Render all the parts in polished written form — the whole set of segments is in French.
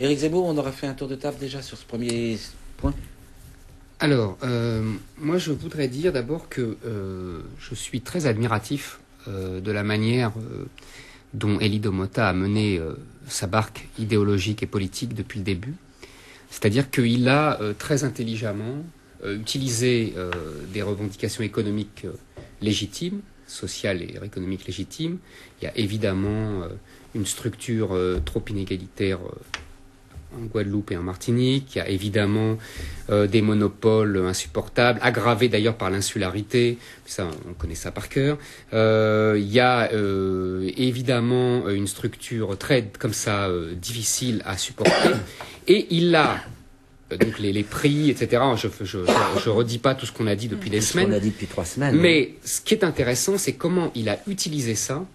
Éric Zemmour, on aura fait un tour de table déjà sur ce premier point. Alors, moi je voudrais dire d'abord que je suis très admiratif de la manière dont Elie Domota a mené sa barque idéologique et politique depuis le début. C'est-à-dire qu'il a très intelligemment utilisé des revendications économiques légitimes, sociales et économiques légitimes. Il y a évidemment une structure trop inégalitaire en Guadeloupe et en Martinique. Il y a évidemment des monopoles insupportables, aggravés d'ailleurs par l'insularité. Ça, on connaît ça par cœur. Il y a évidemment une structure très comme ça difficile à supporter. Et il a donc les prix, etc. Je redis pas tout ce qu'on a dit depuis des semaines. Ce qu'on a dit depuis 3 semaines. Mais ce qui est intéressant, c'est comment il a utilisé ça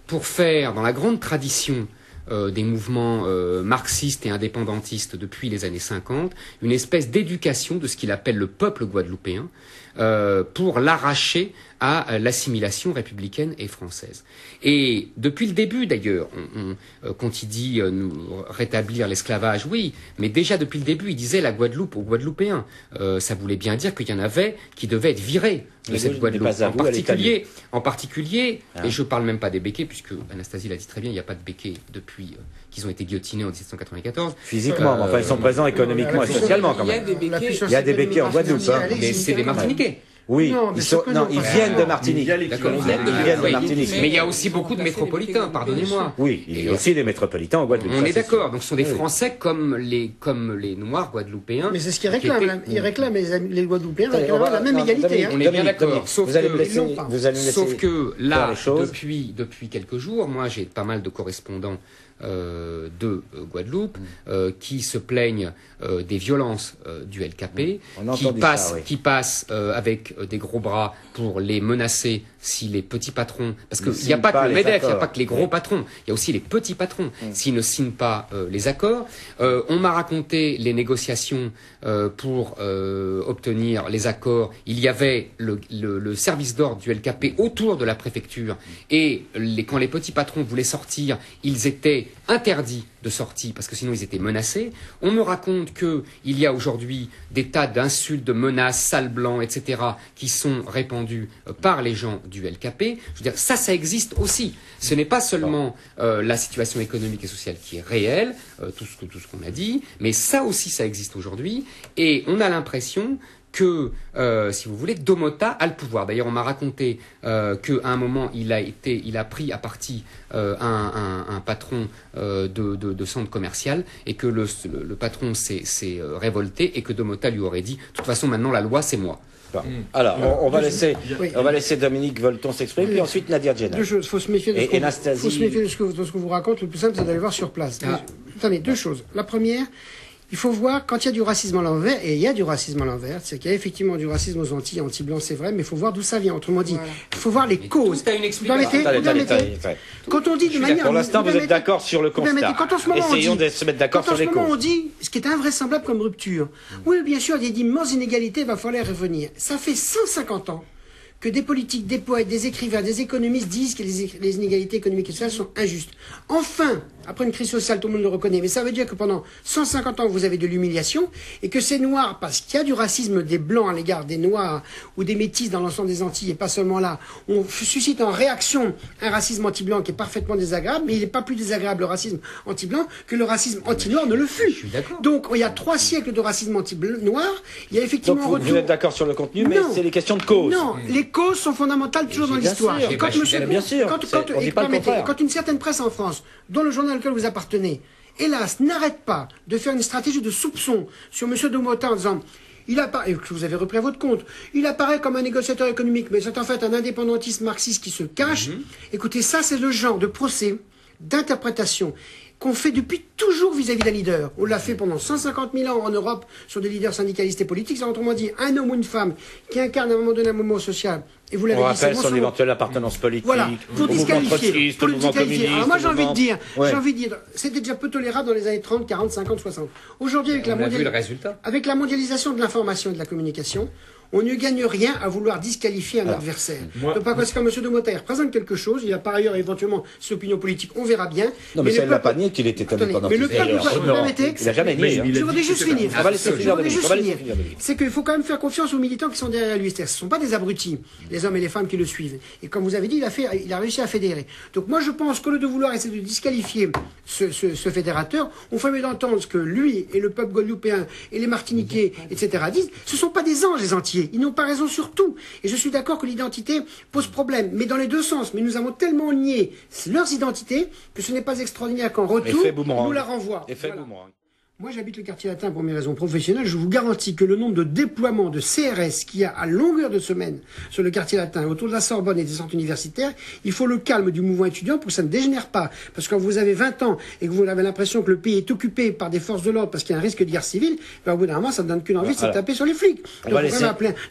pour faire, dans la grande tradition des mouvements marxistes et indépendantistes depuis les années 50, une espèce d'éducation de ce qu'il appelle le peuple guadeloupéen pour l'arracher à l'assimilation républicaine et française. Et depuis le début d'ailleurs, quand il dit rétablir l'esclavage, oui, mais déjà depuis le début, il disait la Guadeloupe aux Guadeloupéens. Ça voulait bien dire qu'il y en avait qui devaient être virés de cette Guadeloupe. En particulier, et je parle même pas des béquets, puisque Anastasie l'a dit très bien, il n'y a pas de béquets depuis qu'ils ont été guillotinés en 1794. Physiquement, enfin ils sont présents économiquement et socialement quand même. Il y a des béquets en Guadeloupe. Mais c'est des Martiniquais. Oui, ils viennent de Martinique. D'accord, ils viennent de Martinique. Mais il y a aussi beaucoup de métropolitains, pardonnez-moi. Oui, il y a aussi des métropolitains en Guadeloupe. On est d'accord, donc ce sont des Français comme les Noirs guadeloupéens. Mais c'est ce qu'ils réclament. Ils réclament, les Guadeloupéens, la même égalité. On est bien d'accord. Sauf que là, depuis quelques jours, moi j'ai pas mal de correspondants de Guadeloupe qui se plaignent des violences du LKP, qui passent avec des gros bras pour les menacer si les petits patrons, parce qu'il n'y a pas que le MEDEF, il n'y a pas que les gros patrons, il y a aussi les petits patrons, s'ils ne signent pas les accords. On m'a raconté les négociations pour obtenir les accords. Il y avait le service d'ordre du LKP autour de la préfecture, et quand les petits patrons voulaient sortir, ils étaient interdits de sortie parce que sinon ils étaient menacés. On me raconte qu'il y a aujourd'hui des tas d'insultes, de menaces, sales blancs, etc. qui sont répandus par les gens du LKP. Je veux dire, ça existe aussi. Ce n'est pas seulement la situation économique et sociale qui est réelle, tout ce qu'on a dit, mais ça aussi, ça existe aujourd'hui. Et on a l'impression que, si vous voulez, Domota a le pouvoir. D'ailleurs, on m'a raconté qu'à un moment, il a pris à partie un patron de centre commercial et que le patron s'est révolté et que Domota lui aurait dit « De toute façon, maintenant, la loi, c'est moi ». Alors, on va laisser Dominique Volton s'exprimer, puis ensuite Nadia Djenad. Il faut se méfier de ce qu'on vous raconte. Le plus simple, c'est d'aller voir sur place. Attendez, deux choses. La première, il faut voir, quand il y a du racisme à l'envers, et il y a du racisme à l'envers, c'est qu'il y a effectivement du racisme aux Antilles, anti-blanc, c'est vrai, mais il faut voir d'où ça vient. Autrement dit, il faut voir les causes. Tout a une explication. Quand on dit de manière... Pour l'instant, vous êtes d'accord sur le constat. Essayons de se mettre d'accord sur les causes. Quand en ce moment on dit, ce qui est invraisemblable comme rupture, oui, bien sûr, il y a d'immenses inégalités, il va falloir y revenir. Ça fait 150 ans que des politiques, des poètes, des écrivains, des économistes disent que les inégalités économiques et sociales sont injustes. Enfin, après une crise sociale, tout le monde le reconnaît, mais ça veut dire que pendant 150 ans, vous avez de l'humiliation, et que ces Noirs, parce qu'il y a du racisme des Blancs à l'égard des Noirs, ou des Métis dans l'ensemble des Antilles, et pas seulement là, on suscite en réaction un racisme anti-blanc qui est parfaitement désagréable, mais il n'est pas plus désagréable, le racisme anti-blanc, que le racisme anti-noir ne le fut. Donc, il y a 3 siècles de racisme anti-noir, il y a effectivement... Donc, vous êtes d'accord sur le contenu, mais c'est les questions de cause. Non, les causes sont fondamentales toujours dans l'histoire. Et quand une certaine presse en France, dont le journal auquel vous appartenez, hélas, n'arrête pas de faire une stratégie de soupçon sur M. Domota en disant il apparaît, et que vous avez repris à votre compte, il apparaît comme un négociateur économique, mais c'est en fait un indépendantiste marxiste qui se cache. Écoutez, ça c'est le genre de procès, d'interprétation qu'on fait depuis toujours vis-à-vis d'un leader. On l'a fait pendant 150 000 ans en Europe sur des leaders syndicalistes et politiques. C'est autrement dit, un homme ou une femme qui incarne à un moment donné un mouvement social Et vous l'avez on dit, rappelle son éventuelle appartenance politique. Voilà, pour disqualifier. Pour le disqualifier. Alors moi, j'ai envie de dire, c'était déjà peu tolérable dans les années 30, 40, 50, 60. Aujourd'hui, avec la mondialisation de l'information et de la communication, on ne gagne rien à vouloir disqualifier un adversaire. Donc, parce que M. de Mottet représente quelque chose, il a par ailleurs éventuellement ses opinions politiques, on verra bien. Non, mais ça, il n'a pas nié qu'il était indépendant. Mais le peuple, vous permettez, il n'a jamais nié. Je voudrais juste finir. On va laisser finir. C'est qu'il faut quand même faire confiance aux militants qui sont derrière lui. Ce ne sont pas des abrutis, les hommes et les femmes qui le suivent. Et comme vous avez dit, il a réussi à fédérer. Donc moi, je pense qu'au lieu de vouloir essayer de disqualifier ce fédérateur, on fait mieux d'entendre ce que lui et le peuple guadeloupéen et les Martiniquais, etc. disent. Ce ne sont pas des anges, les entiers. Ils n'ont pas raison sur tout. Et je suis d'accord que l'identité pose problème, mais dans les deux sens. Mais nous avons tellement nié leurs identités que ce n'est pas extraordinaire qu'en retour, ils nous la renvoient. Moi, j'habite le quartier latin pour mes raisons professionnelles. Je vous garantis que le nombre de déploiements de CRS qu'il y a à longueur de semaine sur le quartier latin, autour de la Sorbonne et des centres universitaires, il faut le calme du mouvement étudiant pour que ça ne dégénère pas. Parce que quand vous avez 20 ans et que vous avez l'impression que le pays est occupé par des forces de l'ordre parce qu'il y a un risque de guerre civile, ben au bout d'un moment, ça ne donne qu'une envie de se taper sur les flics.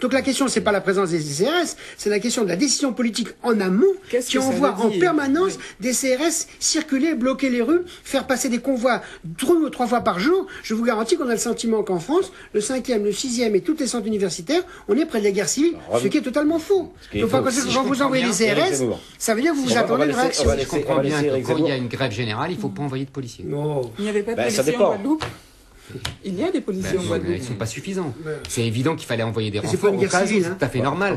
Donc la question, c'est pas la présence des CRS, c'est la question de la décision politique en amont qui envoie en permanence des CRS circuler, bloquer les rues, faire passer des convois 2 ou 3 fois par jour. Je vous garantis qu'on a le sentiment qu'en France, le 5e, le 6e et tous les centres universitaires, on est près de la guerre civile, ce qui est totalement faux. Donc quand vous envoyez des CRS, ça veut dire que vous vous attendez à une réaction. Je comprends bien que quand il y a une grève générale, il ne faut pas envoyer de policiers. Non. Il n'y avait pas de policiers en Guadeloupe. Il y a des policiers en Guadeloupe. Ils ne sont pas suffisants. C'est évident qu'il fallait envoyer des renforts. C'est pas une guerre civile. C'est tout à fait normal.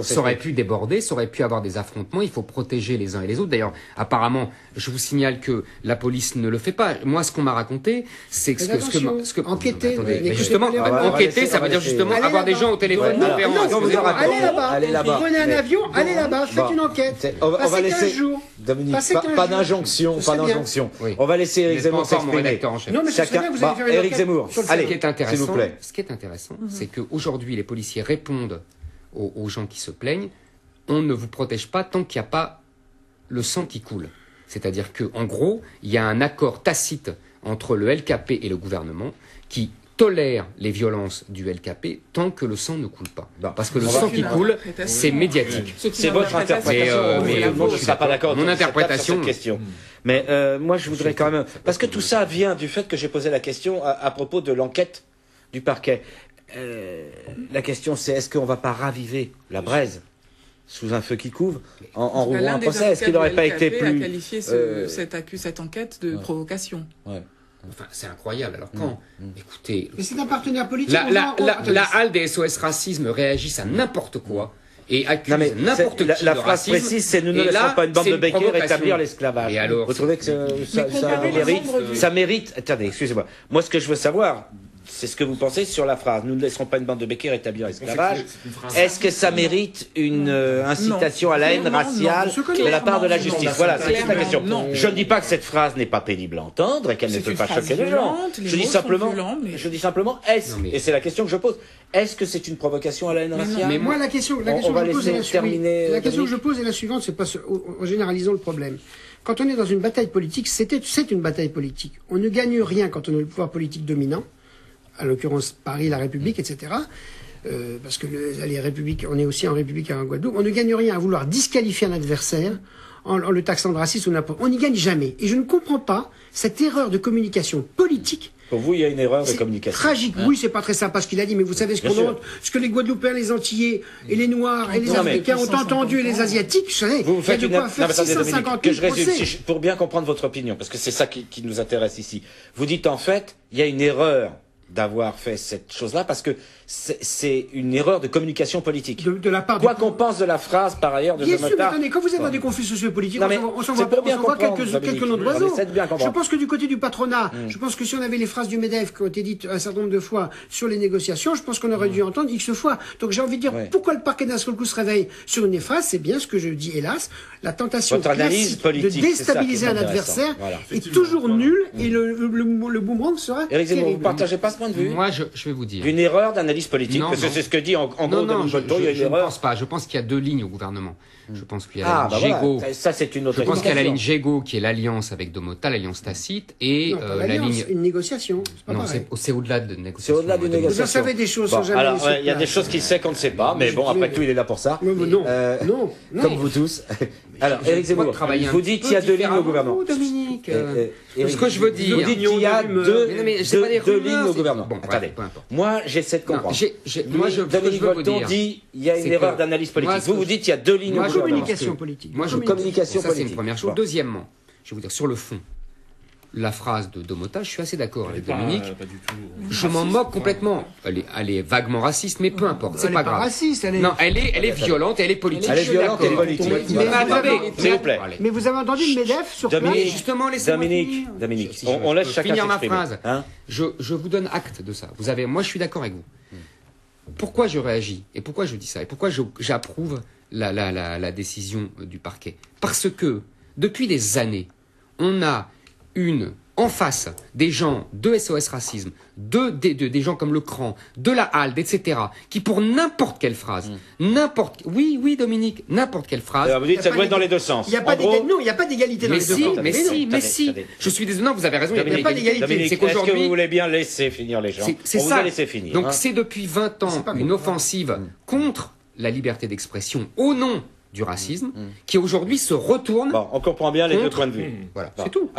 Ça aurait pu déborder, ça aurait pu avoir des affrontements. Il faut protéger les uns et les autres. D'ailleurs, apparemment, je vous signale que la police ne le fait pas. Moi, ce qu'on m'a raconté, c'est que enquêter, justement, enquêter, ça veut dire justement avoir des gens au téléphone. Allez là-bas. Prenez un avion, allez là-bas, faites une enquête. On va laisser 15 jours. Dominique, pas d'injonction, pas d'injonction. On va laisser Éric Zemmour s'exprimer. Non, mais chacun. Éric Zemmour, allez, s'il vous plaît. Ce qui est intéressant, c'est qu'aujourd'hui, les policiers répondent aux gens qui se plaignent. On ne vous protège pas tant qu'il n'y a pas le sang qui coule. C'est-à-dire qu'en gros, il y a un accord tacite entre le LKP et le gouvernement qui tolère les violences du LKP tant que le sang ne coule pas. Parce que le sang qui coule, c'est médiatique. C'est votre interprétation. Moi, je ne suis pas d'accord. Mon interprétation. Cette question. Mais moi, je voudrais quand même... Parce que tout ça vient du fait que j'ai posé la question à propos de l'enquête du parquet. La question, c'est est-ce qu'on ne va pas raviver la braise sous un feu qui couve en rouvrant un procès? Est-ce qu'il n'aurait pas été plus... a qualifié cette enquête de provocation. Enfin, c'est incroyable. Alors quand, écoutez... Mais c'est un partenaire politique. La halle des SOS Racisme réagissent à n'importe quoi. Et accuse n'importe qui la phrase précise, c'est nous ne laisserons pas une bande de béquets rétablir l'esclavage. Et alors, vous trouvez que ça mérite... Attendez, excusez-moi. Moi, ce que je veux savoir, c'est ce que vous pensez sur la phrase. Nous ne laisserons pas une bande de béquets rétablir l'esclavage. Est-ce que ça mérite une incitation à la haine raciale de la part de la justice? Voilà, c'est la question. Je ne dis pas que cette phrase n'est pas pénible à entendre et qu'elle ne peut pas choquer les gens. Je dis simplement, est-ce, et c'est la question que je pose, est-ce que c'est une provocation à la haine raciale? Mais moi, la question que je pose est la suivante, c'est pas en généralisant le problème. Quand on est dans une bataille politique, c'est une bataille politique. On ne gagne rien quand on a le pouvoir politique dominant, à l'occurrence Paris, la République, etc. Parce que les républiques, on est aussi en République en Guadeloupe. On ne gagne rien à vouloir disqualifier un adversaire en le taxant de raciste ou n'importe. On n'y gagne jamais. Et je ne comprends pas cette erreur de communication politique. Pour vous, il y a une erreur de communication. Tragique. Oui, c'est pas très sympa ce qu'il a dit, mais vous savez ce que les Guadeloupéens, les Antillais et les Noirs et les Africains ont entendu et les Asiatiques. Vous savez, vous faites il y a de quoi faire 650 que je résume pour bien comprendre votre opinion, parce que c'est ça qui nous intéresse ici. Vous dites en fait, il y a une erreur d'avoir fait cette chose-là, parce que c'est une erreur de communication politique. De la part quoi qu'on pense de la phrase, par ailleurs, de Bien sûr, mais attendez, quand vous êtes dans des conflits sociopolitiques, on s'en voit quelques noms d'oiseaux. Je pense que du côté du patronat, je pense que si on avait les phrases du MEDEF qui ont été dites un certain nombre de fois sur les négociations, je pense qu'on aurait dû entendre X fois. Donc j'ai envie de dire, pourquoi le parquet d'un seul coup se réveille sur une phrase? C'est bien ce que je dis, hélas, la tentation classique de déstabiliser un adversaire est toujours nulle et le boomerang sera Éric Zemmour, vous ne partagez pas ce point de vue? Moi, je vais vous dire. Une erreur d'analyse politique, parce que c'est ce que dit en gros Dominique Volton, il y a une erreur. Je ne pense pas. Je pense qu'il y a deux lignes au gouvernement. Je pense qu'il y a la ligne Gégo. Ça, c'est une autre. Je pense qu'il y a la ligne Gégo qui est l'alliance avec Domota, l'alliance tacite, et la ligne. Une négociation. Non, c'est au-delà de négociation. C'est au-delà d'une négociation. Vous en savez des choses sans jamais. Alors, il y a des choses qu'il sait qu'on ne sait pas, mais bon, après tout, il est là pour ça. Non, comme vous tous. Alors, Éric Zemmour, vous dites qu'il y a deux lignes au gouvernement. Dominique. Ce que je veux dire. Vous dites qu'il y a deux lignes au gouvernement. Bon, attendez. Moi, j'essaie de comprendre. Dominique Bolton dit il y a une erreur d'analyse politique. Vous dites qu'il y a deux lignes au gouvernement. Communication politique. Communication politique. Ça, c'est une première chose. Deuxièmement, je vais vous dire, sur le fond, la phrase de Domota, je suis assez d'accord avec Dominique. Pas du tout. Je m'en moque complètement. Elle est vaguement raciste, mais peu importe. C'est pas grave. Raciste, Non, elle est violente et elle est politique. Elle est violente et politique. Mais attendez, s'il vous plaît. Mais vous avez entendu le MEDEF sur place? Justement, laissez-moi finir. Dominique, on laisse chacun finir ma s'exprimer. phrase. Je vous donne acte de ça. Moi, je suis d'accord avec vous. Pourquoi je réagis et pourquoi je dis ça et pourquoi j'approuve la décision du parquet? Parce que depuis des années, on a en face des gens de SOS Racisme, des gens comme Le Cran, de la HALD, etc., qui pour n'importe quelle phrase, oui Dominique, n'importe quelle phrase... Alors vous dites que ça doit être dans les deux sens. Il n'y a pas d'égalité dans les deux sens. Mais si, je suis désolé, non, vous avez raison, il n'y a pas d'égalité. Dominique, est-ce que vous voulez bien laisser finir les gens? C'est ça. On vous a laissé finir. Donc c'est depuis 20 ans une offensive contre la liberté d'expression au nom du racisme, qui aujourd'hui se retourne. Bon, on comprend bien les deux points de vue. Voilà, c'est tout.